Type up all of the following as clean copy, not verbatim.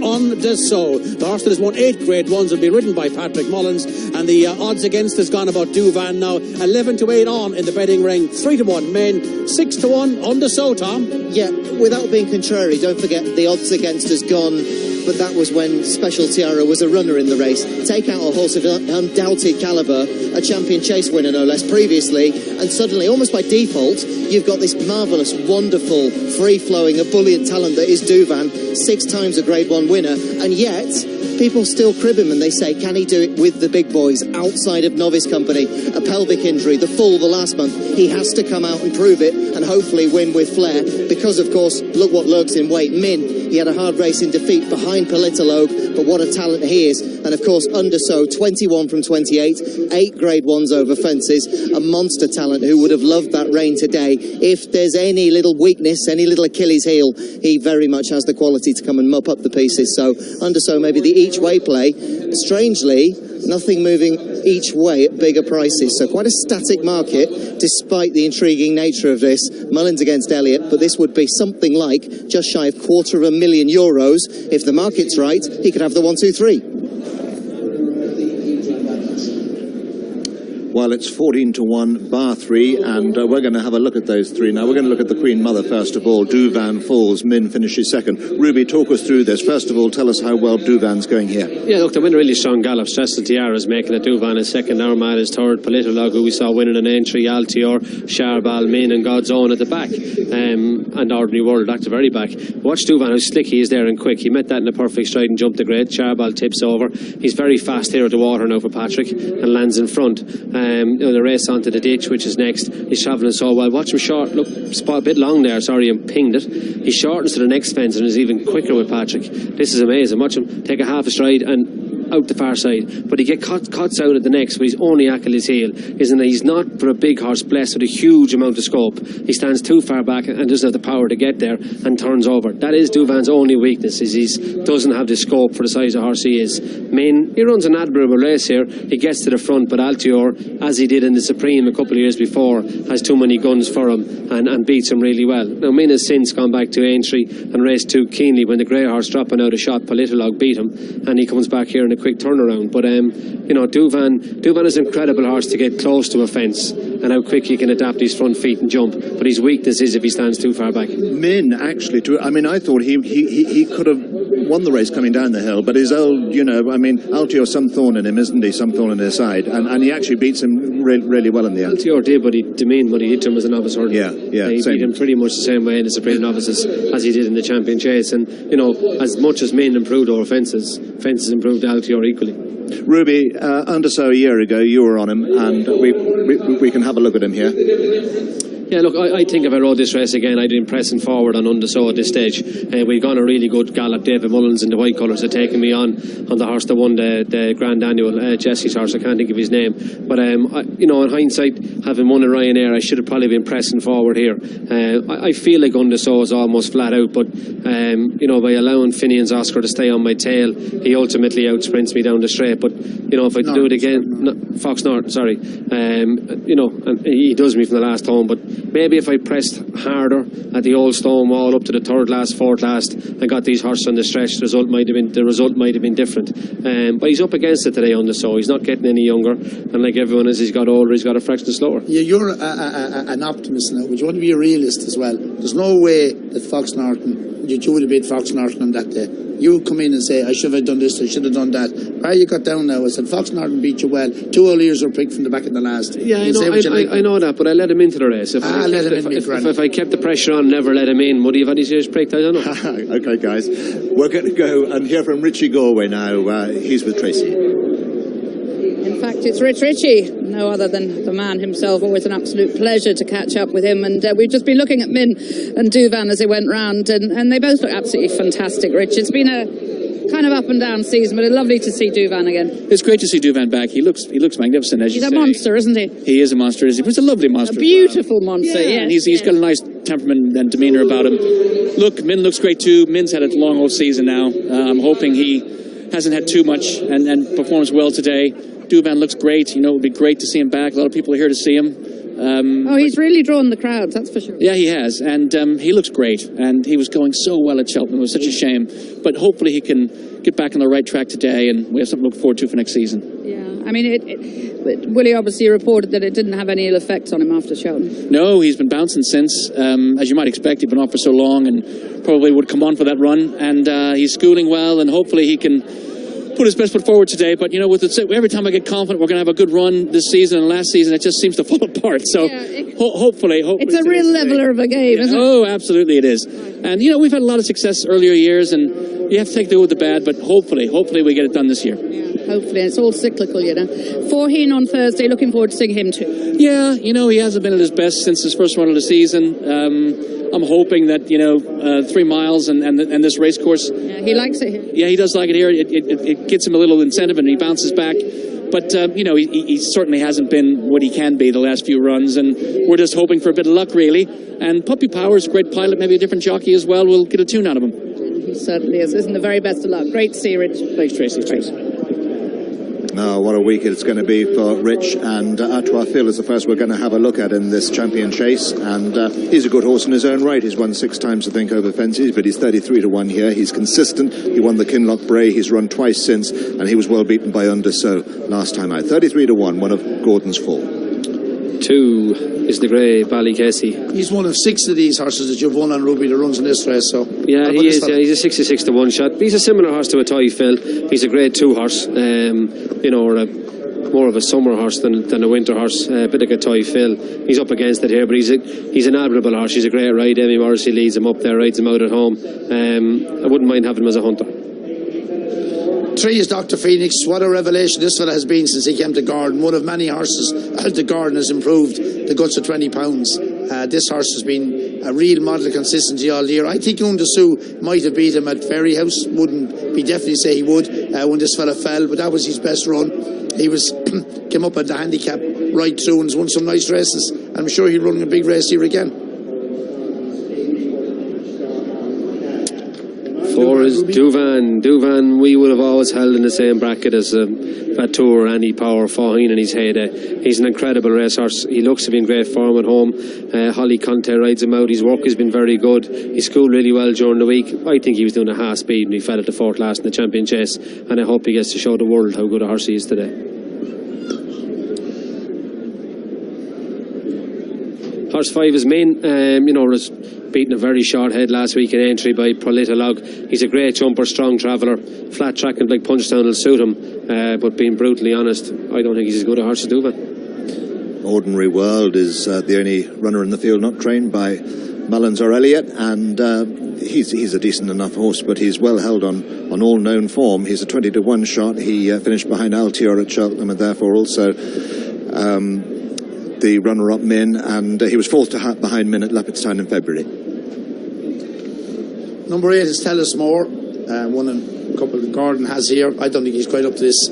on Sceaux. The horse that has won 8 Grade 1s will be ridden by Patrick Mullins, and the odds against has gone about Duvan now. 11-8 on in the betting ring, 3-1 men, 6-1 on Sceaux, Tom. Yeah, without being contrary, don't forget the odds against has gone, but that was when Special Tiara was a runner in the race. Take out a horse of undoubted calibre, a champion chase winner no less previously, and suddenly, almost by default, you've got this marvellous, wonderful, free-flowing, ebullient talent that is Duvan, 6 times a Grade 1 winner, and yet people still crib him and they say, can he do it with the big boys outside of novice company? A pelvic injury, the fall the last month. He has to come out and prove it and hopefully win with flair because, of course, look what lurks in wait. Min, he had a hard race in defeat behind Politologue, but what a talent he is. And, of course, Sceaux, 21 from 28, 8 Grade 1s over fences, a monster talent who would have loved that reign today. If there's any little weakness, any little Achilles heel, he very much has the quality to come and mop up the pieces. So, Sceaux, maybe the each-way play. Strangely, nothing moving each way at bigger prices. So quite a static market, despite the intriguing nature of this. Mullins against Elliott, but this would be something like just shy of €250,000. If the market's right, he could have the 1, 2, 3. Well, it's 14-1, bar 3, and we're going to have a look at those 3 now. We're going to look at the Queen Mother first of all. Duvan falls, Min finishes second. Ruby, talk us through this. First of all, tell us how well Duvan's going here. Yeah, look, they're winning really strong gallop. Special Tiara is making it. Duvan is second. Armad is third. Politologue, who we saw winning an entry. Altior, Charbal, Min and God's Own at the back. And Ordinary World at the very back. Watch Duvan, how slick he is there and quick. He met that in a perfect stride and jumped the grade. Charbal tips over. He's very fast here at the water now for Patrick and lands in front. The race onto the ditch, which is next. He's travelling so well. Watch him short. Look, spot a bit long there, sorry, and pinged it. He shortens to the next fence and is even quicker with Patrick. This is amazing. Watch him take a half a stride and out the far side, but he cuts out at the next, but he's only Achilles heel, isn't he? He's not for a big horse blessed with a huge amount of scope. He stands too far back and doesn't have the power to get there and turns over. That is Duvan's only weakness, is he doesn't have the scope for the size of horse he is. Min, he runs an admirable race here. He gets to the front, but Altior, as he did in the Supreme a couple of years before, has too many guns for him and beats him really well. Now Min has since gone back to Aintree and raced too keenly when the grey horse dropping out a shot, Politologue beat him, and he comes back here in a quick turnaround. But Duvan is an incredible horse to get close to a fence and how quick he can adapt his front feet and jump, but his weakness is if he stands too far back. Min, actually, I thought he could have won the race coming down the hill, but his old, Altior's some thorn in him, isn't he? Some thorn in his side, and he actually beats him really well in the end. Altior did, but he demeaned what he did to him as a novice hurdler. Yeah, he beat him pretty much the same way in the Supreme Novices as he did in the Champion Chase, and as much as Min improved over fences improved Altior equally. Ruby, Sceaux a year ago, you were on him, and we can have a look at him here. Yeah, look, I think if I rode this race again, I'd be pressing forward on Sceaux at this stage. We've gone a really good gallop. David Mullins in the white colours had taken me on the horse that won the Grand Annual, Jesse's horse. I can't think of his name. But, in hindsight, having won a Ryanair, I should have probably been pressing forward here. I feel like Sceaux is almost flat out, but, by allowing Finian's Oscar to stay on my tail, he ultimately outsprints me down the straight. But, if I do it again, Fox Norton, sorry, and he does me from the last home, but maybe if I pressed harder at the old stone wall up to the third last, fourth last, and got these horses on the stretch, the result might have been different. But he's up against it today Sceaux. He's not getting any younger, and like everyone as he's got older, he's got a fraction slower. Yeah, you're an optimist now, but you want to be a realist as well. There's no way that Fox Norton, you would have beat Fox Norton on that day. You come in and say, I should have done this, I should have done that. Why you got down now? I said, Fox Norton beat you well. 2 old ears were picked from the back of the last. Yeah, I know that, but I let him into the race. If I kept the pressure on, never let him in, would he have had his ears pricked? I don't know. Okay, guys. We're going to go and hear from Richie Galway now. He's with Tracy. In fact, it's Rich Ritchie, no other than the man himself. Always an absolute pleasure to catch up with him. And we've just been looking at Min and Duvan as they went round, and they both look absolutely fantastic, Rich. It's been a kind of up and down season, but it's lovely to see Duvan again. It's great to see Duvan back. He looks magnificent, as you say. He's a monster, isn't he? He is a monster, isn't he? He's a lovely monster. A beautiful monster, yeah. And he's got a nice temperament and demeanour about him. Look, Min looks great too. Min's had a long old season now. I'm hoping he hasn't had too much and performs well today. Duvan looks great. It would be great to see him back. A lot of people are here to see him. He's really drawn the crowds, that's for sure. Yeah, he has, and he looks great, and he was going so well at Cheltenham. It was such a shame, but hopefully he can get back on the right track today, and we have something to look forward to for next season. Yeah, I mean, Willie obviously reported that it didn't have any ill effects on him after Cheltenham. No, he's been bouncing since. As you might expect, he'd been off for so long, and probably would come on for that run, and he's schooling well, and hopefully he can put his best foot forward today. But you know, every time I get confident we're going to have a good run this season and last season, it just seems to fall apart. So hopefully it's a real leveler of a game, isn't it? Oh, absolutely it is. And you know, we've had a lot of success earlier years, and you have to take the good with the bad. But hopefully we get it done this year. Yeah, hopefully. It's all cyclical, you know. Forheen on Thursday. Looking forward to seeing him too. Yeah, you know, he hasn't been at his best since his first run of the season. I'm hoping that, 3 miles and this race course. Yeah, he likes it here. Yeah, he does like it here. It gets him a little incentive and he bounces back. But, he certainly hasn't been what he can be the last few runs. And we're just hoping for a bit of luck, really. And Puppy Power's a great pilot, maybe a different jockey as well. We'll get a tune out of him. He certainly is. Isn't the very best of luck. Great to see you, Rich. Thanks, Tracy. Thanks. Oh, what a week it's going to be for Rich, and Artois Phil is the first we're going to have a look at in this champion chase, and he's a good horse in his own right. He's won 6 times, I think, over fences, but he's 33-1 here. He's consistent. He won the Kinloch Bray. He's run twice since, and he was well beaten by Sceaux last time out. 33-1, one of Gordon's 4. 2 is the grey Ballycasey. He's one of 6 of these horses that you've won on Ruby that runs in this race. So yeah, he is. Yeah, he's a 66-1 shot. He's a similar horse to a Toy Phil. He's a grade 2 horse. Or more of a summer horse than a winter horse. A bit like a Toy Phil. He's up against it here, but he's an admirable horse. He's a great ride. Amy Morrissey leads him up there, rides him out at home. I wouldn't mind having him as a hunter. 3 is Dr. Phoenix. What a revelation this fella has been since he came to Gordon. One of many horses the Gordon has improved the guts of 20 pounds. This horse has been a real model of consistency all year. I think Sceaux might have beat him at Ferryhouse. Wouldn't be definitely say he would when this fella fell, but that was his best run. He came up at the handicap right through and has won some nice races. I'm sure he'll run a big race here again. 4 is Duvan. Duvan we would have always held in the same bracket as Vatour, Annie Power, Forheen in his heyday. He's an incredible racehorse. He looks to be in great form at home. Holly Conte rides him out. His work has been very good. He schooled really well during the week. I think he was doing a half speed and he fell at the 4th last in the champion chase, and I hope he gets to show the world how good a horse he is today. Horse 5 is Main. Was beaten a very short head last week in entry by Politolog. He's a great jumper, strong traveller. Flat track and like Punchestown will suit him, but being brutally honest, I don't think he's as good a horse as Duvan. Ordinary World is the only runner in the field not trained by Mullins or Elliott, and he's a decent enough horse, but he's well held on all known form. He's a 20-1 shot. He finished behind Altior at Cheltenham, and therefore also the runner-up Min, and he was 4th behind Min at Leopardstown in February. Number 8 is Tell Us More. One and a couple that Gordon has here. I don't think he's quite up to this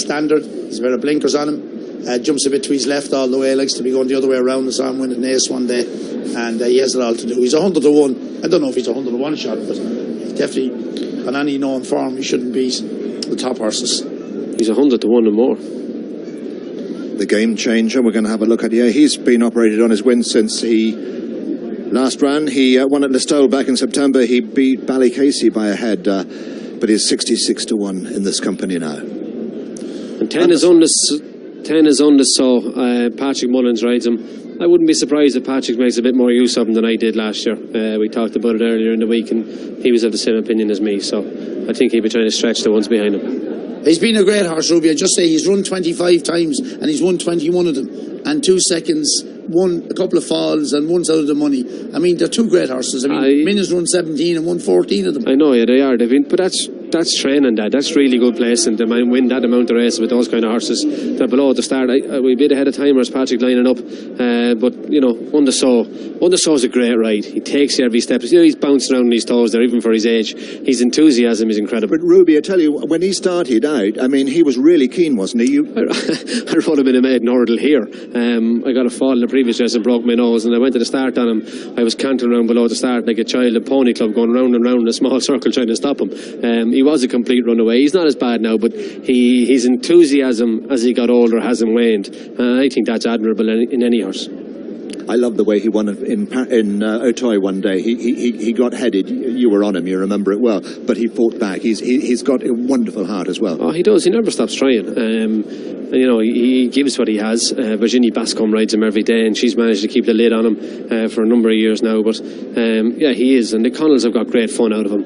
standard. He's a pair of blinkers on him. Jumps a bit to his left all the way. Likes to be going the other way around. I saw him win an ace one day, and he has it all to do. He's 100-1. I don't know if he's 100-1 shot, but definitely on any known form he shouldn't beat the top horses. He's 100-1 and more. The game changer we're going to have a look at here. He's been operated on his win since he last ran. He won at Listowel back in September. He beat Ballycasey by a head, but he's 66-1 in this company now. And 10 is on the Sceaux. Patrick Mullins rides him. I wouldn't be surprised if Patrick makes a bit more use of him than I did last year. We talked about it earlier in the week, and he was of the same opinion as me. So I think he'll be trying to stretch the ones behind him. He's been a great horse, Ruby. I just say he's run 25 times and he's won 21 of them. And 2 seconds, a couple of falls, and one's out of the money. I mean, they're 2 great horses. I mean, Min has run 17 and won 14 of them. I know, yeah, they are. But that's training, that's really good placing to win that amount of races with those kind of horses. They're below at the start. We're a bit ahead of time as Patrick lining up. But, on the Sceaux is a great ride. He takes every step. He's bouncing around on his toes there, even for his age. His enthusiasm is incredible. But Ruby, I tell you, when he started out, I mean, he was really keen, wasn't he? I rode him in a maiden hurdle here. I got a fall in the previous race and broke my nose, and I went to the start on him. I was cantering around below the start like a child at Pony Club, going round and round in a small circle trying to stop him. He he was a complete runaway. He's not as bad now, but his enthusiasm as he got older hasn't waned. I think that's admirable in any horse. I love the way he won in Auteuil one day. He got headed. You were on him, you remember it well. But he fought back. He's got a wonderful heart as well. Oh, he does. He never stops trying. And, you know, he gives what he has. Virginie Bascombe rides him every day, and she's managed to keep the lid on him for a number of years now. But yeah, he is. And the Connells have got great fun out of him.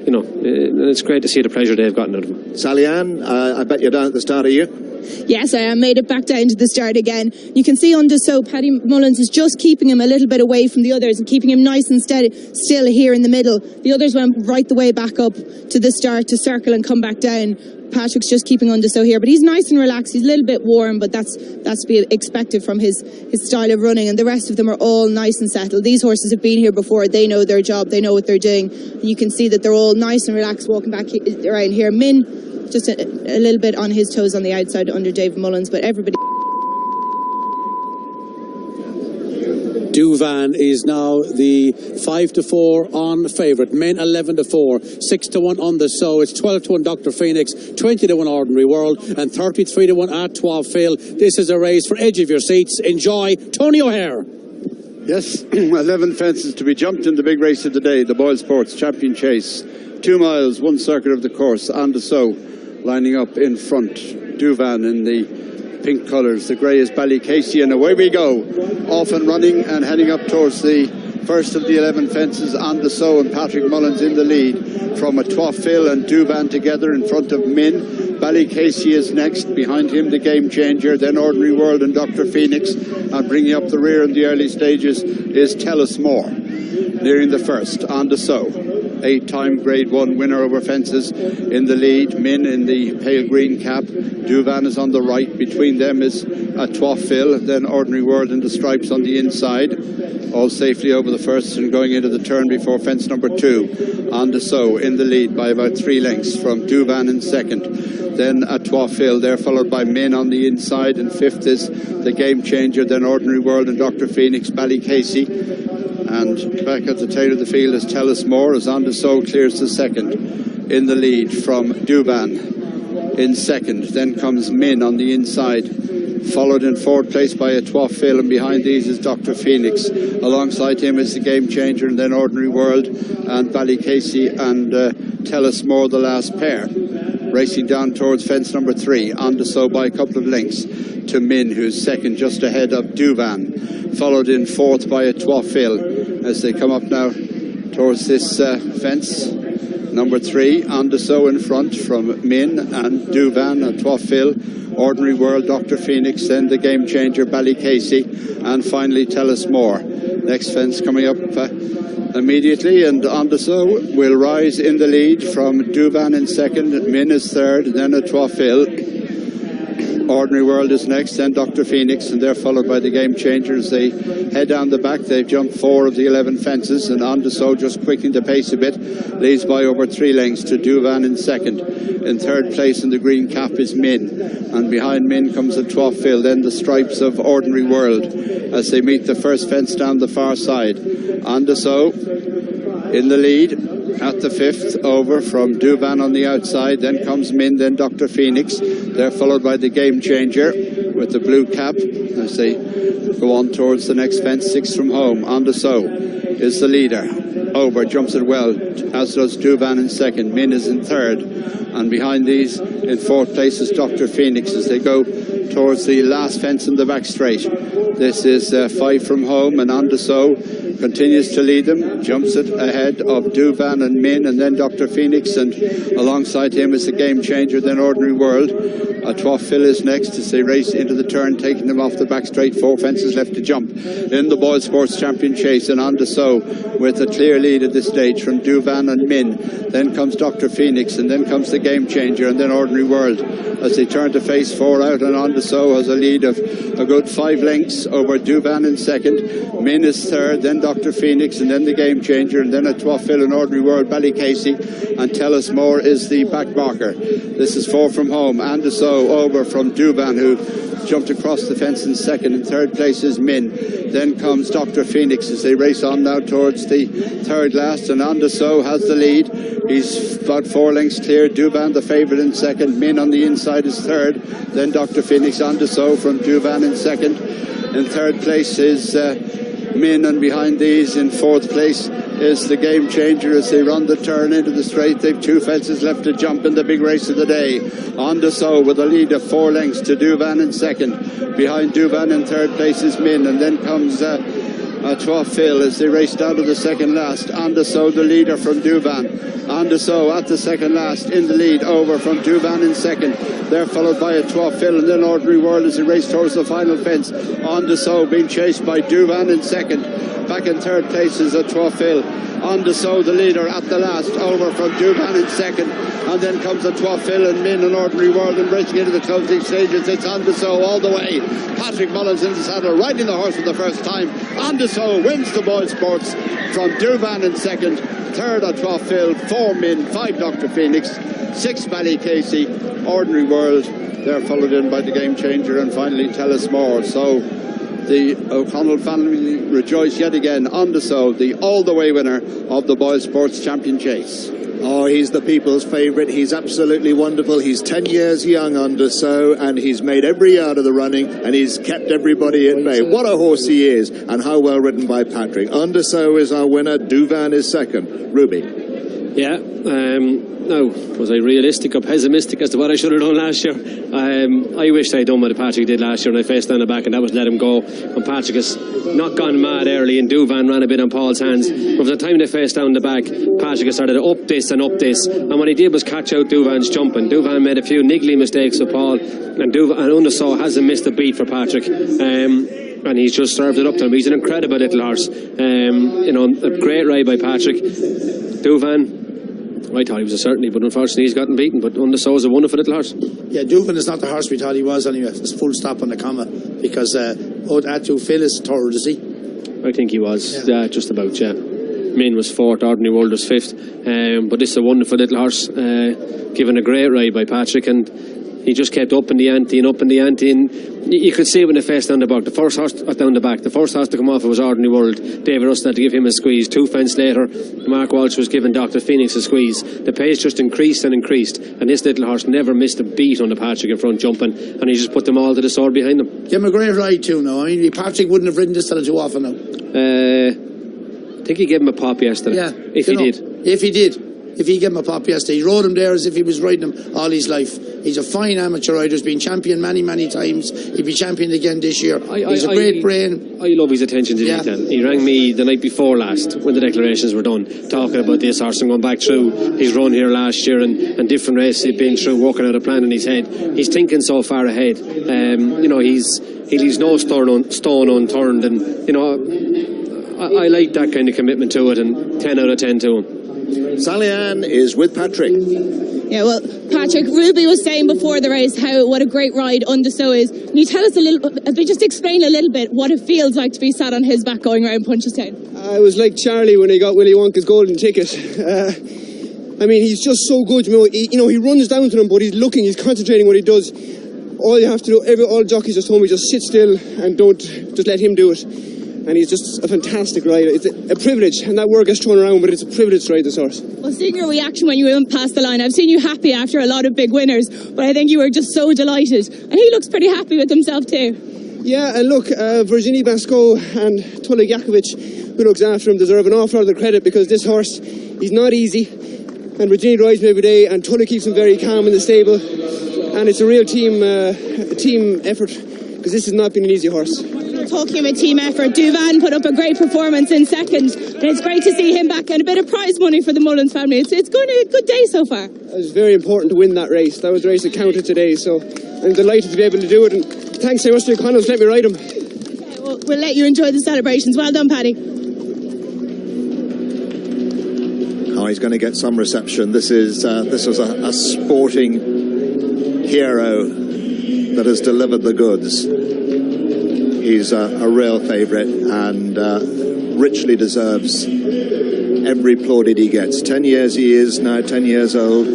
You know, it's great to see the pleasure they've gotten out of him. Sally Ann, I bet you're down at the start, are you? Yes, I made it back down to the start again. You can see under Sceaux, Paddy Mullins is just keeping him a little bit away from the others and keeping him nice and steady, still here in the middle. The others went right the way back up to the start to circle and come back down. Patrick's just keeping under Sceaux here, but he's nice and relaxed. He's a little bit warm, but that's to be expected from his style of running. And the rest of them are all nice and settled. These horses have been here before. They know their job. They know what they're doing. You can see that they're all nice and relaxed walking back around here. Min, just a little bit on his toes on the outside under David Mullins, but everybody... Duvan is now the 5-4 on favourite. Men 11-4, 6-1 on the Sceaux. It's 12-1 Dr. Phoenix, 20-1 Ordinary World, and 33-1 Artois Phil. This is a race for edge of your seats. Enjoy. Tony O'Hare. Yes, 11 fences to be jumped in the big race of the day, the Boyle Sports Champion Chase. 2 miles, 1 circuit of the course, on the Sceaux, lining up in front. Duvan in the pink colours, the grey is Ballycasey, and away we go. Off and running and heading up towards the first of the 11 fences on the Sceaux, and Patrick Mullins in the lead from Artois Phil and Duvan together in front of Min. Ballycasey is next, behind him the Game Changer, then Ordinary World and Dr. Phoenix, and bringing up the rear in the early stages is Tell Us More. Nearing the first on the Sceaux. 8-time Grade 1 winner over fences in the lead. Min in the pale green cap. Duvan is on the right. Between them is Artois Phil, then Ordinary World in the stripes on the inside. All safely over the first and going into the turn before fence number 2. On the Sceaux in the lead by about 3 lengths from Duvan in second. Then Artois Phil there, followed by Min on the inside, and fifth is the Game Changer, then Ordinary World and Dr. Phoenix, Ballycasey. And back at the tail of the field is Tell Us More, as on the Sceaux clears the second. In the lead from Duvan in second. Then comes Min on the inside, followed in fourth place by Artois Phil, and behind these is Dr. Phoenix. Alongside him is the Game Changer, and then Ordinary World and Ballycasey and Tell Us More, the last pair. Racing down towards fence number 3, on the Sceaux by a couple of lengths to Min, who's second just ahead of Duvan, followed in fourth by Artois Phil as they come up now towards this fence number 3. On the Sceaux in front from Min and Duvan, Artois Phil, Ordinary World, Dr. Phoenix, then the Game Changer, Ballycasey, and finally Tell Us More. Next fence coming up immediately, and on the Sceaux will rise in the lead from Duvan in second, Min is third, then Artois Phil. Ordinary World is next, then Dr. Phoenix, and they're followed by the Game Changers. They head down the back. They've jumped 4 of the 11 fences, and on the Sceaux, just quickening the pace a bit, leads by over 3 lengths to Duvan in second. In third place in the green cap is Min, and behind Min comes Artois Phil, then the stripes of Ordinary World as they meet the first fence down the far side. On the Sceaux in the lead at the 5th, over from Duvan on the outside. Then comes Min, then Dr. Phoenix. They're followed by the Game Changer with the blue cap as they go on towards the next fence, 6 from home. On the Sceaux is the leader. Over, jumps it well, as does Duvan in second. Min is in third, and behind these in fourth place is Dr. Phoenix as they go towards the last fence in the back straight. This is 5 from home, and on the Sceaux continues to lead them, jumps it ahead of Duvan and Min, and then Dr. Phoenix, and alongside him is the Game Changer, then Ordinary World. Artois Phil is next as they race into the turn, taking them off the back straight. 4 fences left to jump in the Boyle Sports Champion Chase, and on the Sceaux with a clear lead at this stage from Duvan and Min. Then comes Dr. Phoenix, and then comes the Game Changer, and then Ordinary World as they turn to face 4 out, and on the Sceaux has a lead of a good 5 lengths over Duvan in second. Min is third, then Dr. Phoenix, and then the Game Changer, and then at Twafill and Ordinary World, Ballycasey, and Tell Us More is the back marker. This is 4 from home. Sceaux over from Duvan, who jumped across the fence in second. In third place is Min. Then comes Dr. Phoenix as they race on now towards the third last, and Sceaux has the lead. He's about 4 lengths clear. Duvan the favourite in second. Min on the inside is third. Then Dr. Phoenix, Sceaux from Duvan in second. In third place is Min, and behind these in fourth place is the Game Changer as they run the turn into the straight. They've 2 fences left to jump in the big race of the day. Sceaux with a lead of 4 lengths to Duvan in second. Behind Duvan in third place is Min, and then comes Twafill as they race down to the second last. Sceaux the leader from Duvan. Sceaux at the second last in the lead, over from Duvan in second. They're followed by a Twafill and then Ordinary World as they race towards the final fence. Sceaux being chased by Duvan in second. Back in third place is a Twafill. Sceaux the leader at the last, over from Duvan in second. And then comes a Twafill and Min and Ordinary World, and racing into the closing stages. It's Sceaux all the way. Patrick Mullins in the saddle, riding the horse for the first time. Sceaux wins the Boyle Sports from Duvan in second. Third at Twafill, 4 Min, 5 Dr. Phoenix, 6 Ballycasey, Ordinary World. They're followed in by the Game Changer, and finally Tell Us More. So the O'Connell family rejoice yet again. Sceaux, the all-the-way winner of the Boyle Sports Champion Chase. Oh, he's the people's favourite. He's absolutely wonderful. He's 10 years young, Sceaux, and he's made every yard of the running, and he's kept everybody at bay. What a horse he is, and how well ridden by Patrick. Sceaux is our winner. Duvan is second. Ruby. Yeah, now, was I realistic or pessimistic as to what I should have done last year? I wished I'd done what Patrick did last year, and I faced down the back, and that was let him go. And Patrick has not gone mad early, and Duvan ran a bit on Paul's hands. From the time they faced down the back, Patrick has started up this, and what he did was catch out Duvan's jumping. Duvan made a few niggly mistakes with Paul, and Sceaux hasn't missed a beat for Patrick. And he's just served it up to him. He's an incredible little horse. A great ride by Patrick. Duvan, I thought he was a certainty, but unfortunately he's gotten beaten. But Sceaux is a wonderful little horse. Yeah, Duvan is not the horse we thought he was anyway. It's full stop on the comma, because Twafill is third, is he? I think he was, just about, yeah. Min was fourth, Ordinary World was fifth. But this is a wonderful little horse, given a great ride by Patrick, and he just kept up in the ante, and you could see it when they faced down the back. The first horse down the back, the first horse to come off it was Ordinary World. David Rustin had to give him a squeeze. 2 fence later, Mark Walsh was giving Dr. Phoenix a squeeze. The pace just increased, and this little horse never missed a beat on the Patrick in front jumping, and he just put them all to the sword behind him. Give him a great ride too now. I mean, Patrick wouldn't have ridden this fella too often now. I think he gave him a pop yesterday. Yeah, if he did. If he gave him a pop yesterday, he rode him there as if he was riding him all his life. He's a fine amateur rider. He's been champion many, many times. He'll be champion again this year. He's a great brain. I love his attention to detail. He rang me the night before last, when the declarations were done, talking about this horse and going back through his run here last year and different races he'd been through, working out a plan in his head. He's thinking so far ahead. He leaves no stone unturned, and I like that kind of commitment to it, and 10 out of 10 to him. Sally Ann is with Patrick. Yeah, well, Patrick, Ruby was saying before the race what a great ride Sceaux is. Can you tell us just explain a little bit what it feels like to be sat on his back going around Punchestown? It was like Charlie when he got Willy Wonka's golden ticket. He's just so good. He runs down to them, but he's concentrating what he does. All you have to do, all jockeys just told me, just sit still and don't just let him do it. And he's just a fantastic rider. It's a privilege, and that word gets thrown around, but it's a privilege to ride this horse. Well, seeing your reaction when you went past the line, I've seen you happy after a lot of big winners, but I think you were just so delighted. And he looks pretty happy with himself too. Yeah, and look, Virginie Basco and Tully Jakovic, who looks after him, deserve an awful lot of the credit, because this horse, he's not easy. And Virginie rides him every day, and Tully keeps him very calm in the stable. And it's a real team effort, because this has not been an easy horse. Talking about team effort, Duvan put up a great performance in second, and it's great to see him back, and a bit of prize money for the Mullins family. It's going to be a good day so far. It was very important to win that race. That was the race that counted today, so I'm delighted to be able to do it, and thanks so much to the O'Connells for letting me ride him. Okay, well, we'll let you enjoy the celebrations. Well done, Paddy. Oh, he's going to get some reception. This was a sporting hero that has delivered the goods. He's a real favourite, and richly deserves every plaudit he gets. 10 years he is now, 10 years old.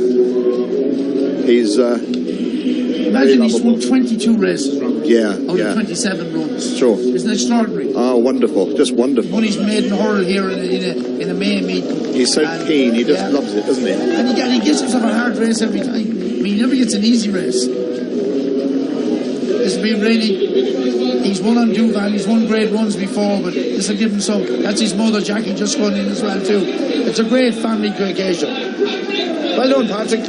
He's imagine he's won 22 races, Robert. Yeah, out of 27 runs. Sure. Isn't it extraordinary? Oh, wonderful, just wonderful. One he's made in hurl here in a May meeting. He's so keen, he just loves it, doesn't he? And he gives himself a hard race every time. I mean, he never gets an easy race. This will be really... He's won on Duval, he's won grade ones before, but this will give him some... That's his mother, Jackie, just gone in as well, too. It's a great family occasion. Well done, Patrick.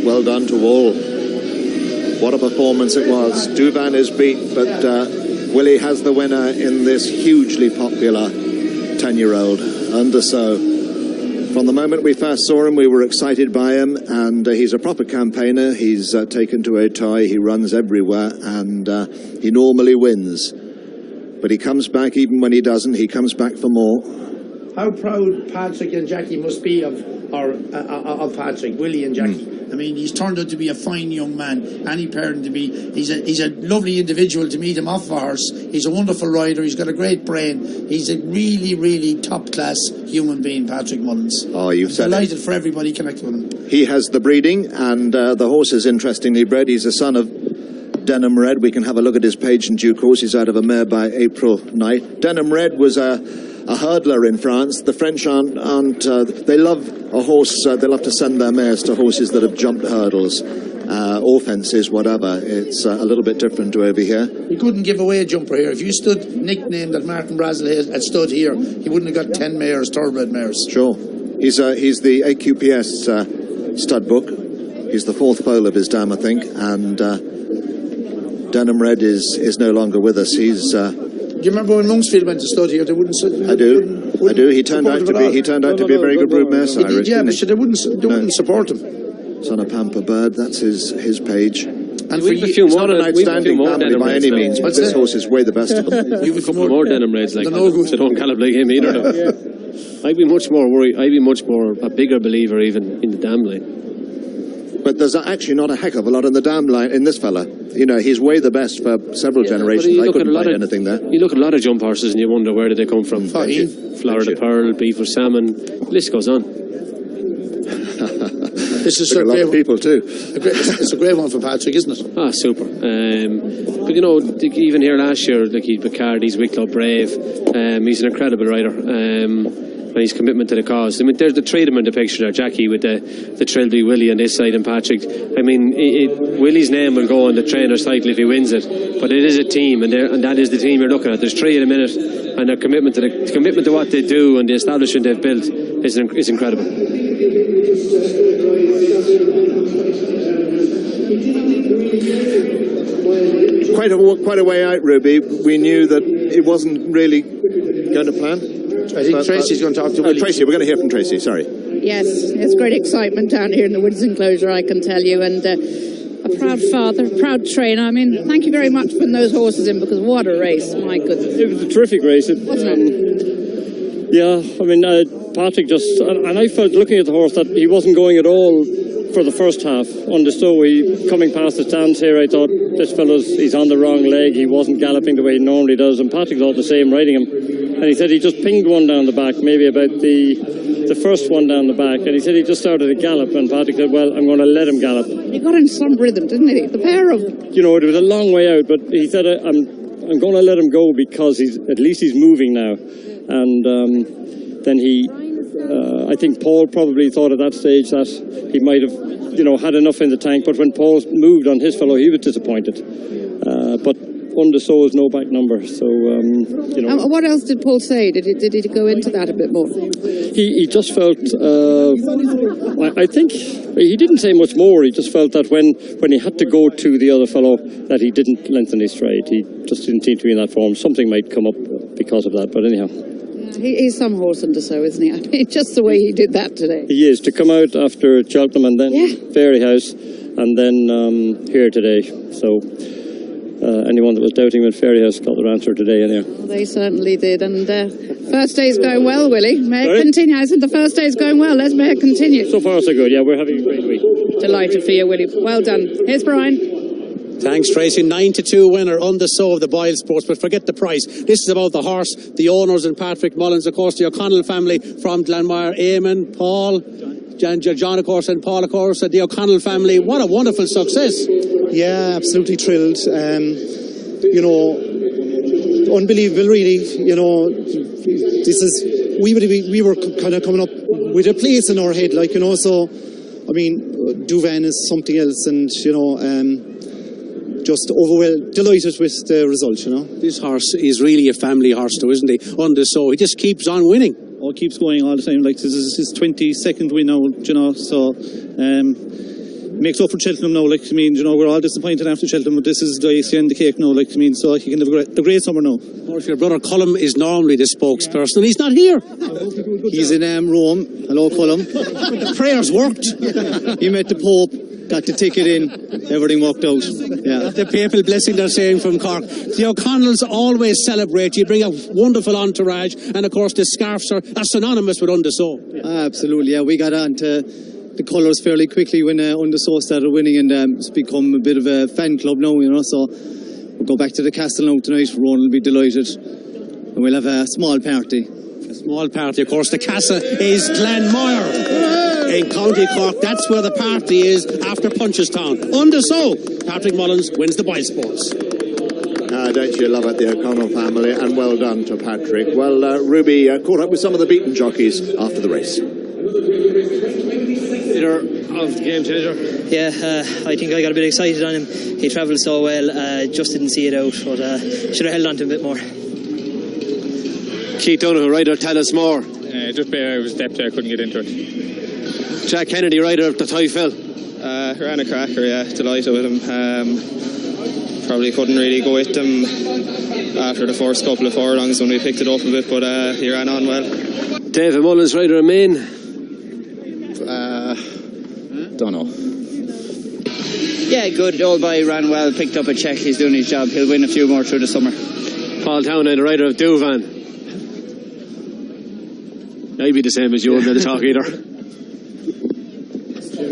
Well done to all. What a performance it was. Duvan is beat, but Willie has the winner in this hugely popular 10-year-old under Sceaux. From the moment we first saw him, we were excited by him, and he's a proper campaigner. He's taken to Otai, he runs everywhere, and he normally wins. But he comes back, even when he doesn't, he comes back for more. How proud Patrick and Jackie must be of Patrick, Willie and Jackie. I mean, he's turned out to be a fine young man. Any parent to be. He's a lovely individual to meet him off a horse. He's a wonderful rider. He's got a great brain. He's a really, really top-class human being, Patrick Mullins. Oh, you've said it. Delighted for everybody connected with him. He has the breeding, and the horse is interestingly bred. He's a son of Denham Red. We can have a look at his page in due course. He's out of a mare by April Knight. Denham Red was a hurdler in France. The French aren't they love a horse, they love to send their mares to horses that have jumped hurdles, or fences, whatever. It's a little bit different to over here. He couldn't give away a jumper here. If you stood, nicknamed that Martin Brazel had stood here, he wouldn't have got 10 mares, thoroughbred mares. Sure. He's the AQPS stud book. He's the fourth foal of his dam, I think, and Denham Red is no longer with us. He's do you remember when Monksfield went to stud here? They wouldn't. I do. He turned out to be a very good brood mare sire. He did, yeah, but they wouldn't support him. Son of Pamper Bird. That's his page. And we've a few more. Not an outstanding family by any means, but this horse is way the best of them. You've a couple more Denham Reds like that, so don't gallop like him either. I'd be much more worried. I'd be much more a bigger believer even in the dam line. But there's actually not a heck of a lot in the dam line in this fella. You know, he's way the best for several generations. I couldn't find anything there. You look at a lot of jump horses and you wonder where did they come from. Florida Pearl, Beaver Salmon, the list goes on. This is a lot of people too. It's a great one for Patrick, isn't it? Ah, super. But you know, even here last year, like he's Bacardi's Wicklow Brave. He's an incredible rider. And his commitment to the cause. I mean, there's the three of them in the picture there, Jackie with the Trilby, Willie on this side and Patrick. I mean, Willie's name will go on the trainer's title if he wins it, but it is a team, and that is the team you're looking at. There's three in a minute, and their commitment to what they do and the establishment they've built is incredible. Quite a way out, Ruby. We knew that it wasn't really going to plan. I think Tracy's going to talk to Willie. Tracy, we're going to hear from Tracy, sorry. Yes, it's great excitement down here in the Woods Enclosure, I can tell you, and a proud father, a proud trainer. I mean, thank you very much for putting those horses in, because what a race, my goodness. It was a terrific race. Wasn't it? Yeah, I mean, Patrick just, and I felt looking at the horse that he wasn't going at all for the first half. On the Sceaux, coming past the stands here, I thought, this fellow's, he's on the wrong leg, he wasn't galloping the way he normally does, and Patrick thought the same riding him. And he said he just pinged one down the back, maybe about the first one down the back, and he said he just started to gallop, and Patrick said, well, I'm going to let him gallop. He got in some rhythm, didn't he? The pair of them. You know, it was a long way out, but he said, I'm going to let him go because at least he's moving now. And then I think Paul probably thought at that stage that he might have, had enough in the tank, but when Paul moved on his fellow, he was disappointed. But under Sceaux is no back number, so And what else did Paul say? Did he go into that a bit more? He just felt. I think he didn't say much more. He just felt that when he had to go to the other fellow, that he didn't lengthen his stride. He just didn't seem to be in that form. Something might come up because of that, but anyhow. He's some horse under Sceaux, isn't he? I mean, just the way he did that today. He is, to come out after Cheltenham and then Fairyhouse and then here today. So anyone that was doubting him in Fairyhouse got their answer today anyhow. Well, they certainly did. And first day's going well, Willie. May it continue. I said the first day's going well. Let's may it continue. So far so good, yeah, we're having a great week. Delighted for you, Willie. Well done. Here's Brian. Thanks, Tracy. 9-2 winner on the Sceaux of the Boyle Sports, but forget the price. This is about the horse, the owners, and Patrick Mullins, of course, the O'Connell family from Glanmire, Eamon, Paul, John, of course, and Paul, of course, the O'Connell family. What a wonderful success. Yeah, absolutely thrilled. You know, unbelievable, really. You know, this is we were kind of coming up with a place in our head, like, you know. So, I mean, Duvan is something else, and you know, just overwhelmed, delighted with the result, you know. This horse is really a family horse, though, isn't he? On the Sceaux, he just keeps on winning. Oh, keeps going all the time. Like, this is his 22nd win now, you know. So, makes up for Cheltenham now. Like, I mean, you know, we're all disappointed after Cheltenham, but this is the icing on the cake now. Like, I mean, so he can have a great summer now. Of course, your brother Cullum is normally the spokesperson, and he's not here. He's in Rome. Hello, Cullum. The prayers worked. He met the Pope, got the ticket in, everything worked out. Yeah. The papal blessing, they're saying from Cork. The O'Connells always celebrate. You bring a wonderful entourage, and of course the scarves are synonymous with Under Sceaux. Absolutely, yeah. We got on to the colours fairly quickly when Under Sceaux started winning, and it's become a bit of a fan club now, you know. So we'll go back to the castle now tonight. Rowan will be delighted, and we'll have a small party. A small party, of course. The castle is Glanmire in County Cork. That's where the party is after Punchestown. Under Sceaux, Patrick Mullins wins the Boyle Sports. Don't you love it, the O'Connell family, and well done to Patrick. Well, Ruby caught up with some of the beaten jockeys after the race. Leader of the game changer. Yeah, I think I got a bit excited on him. He travelled so well, just didn't see it out, but should have held on to him a bit more. Keith Donoghue, rider, tell us more. Just I was depth there, I couldn't get into it. Jack Kennedy, rider of the Tyfell. Ran a cracker, yeah, delighted with him. Probably couldn't really go with him after the first couple of furlongs when we picked it up a bit, but he ran on well. David Mullins, rider of Maine. Don't know. Yeah, good. Old boy ran well, picked up a check. He's doing his job. He'll win a few more through the summer. Paul Townend, rider of Duvan. I'd be the same as you, wouldn't the talk either.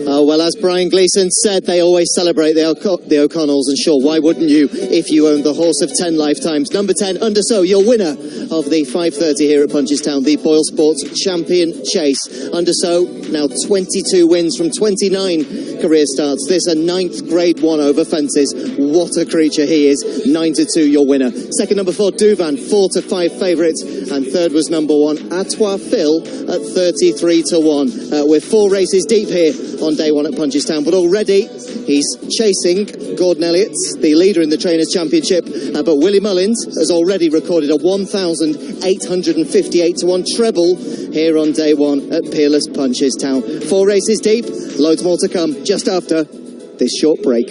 Well, as Brian Gleeson said, they always celebrate the O'Connells, and sure, why wouldn't you if you own the horse of 10 lifetimes? Number 10, Under Sceaux, your winner of the 5:30 here at Punchestown, the Boyle Sports Champion Chase. Under Sceaux, now 22 wins from 29 career starts. This a 9th Grade 1 over fences. What a creature he is. 9-2, your winner. Second, number 4, Duvan, 4-5 favourites, and third was number 1, Atois Phil at 33-1. We're 4 races deep here on day 1 at Punchestown, but already he's chasing Gordon Elliott, the leader in the Trainers' Championship, but Willie Mullins has already recorded a 1,858-1 treble here on day 1 at Peerless Punchestown. 4 races deep, loads more to come just after this short break.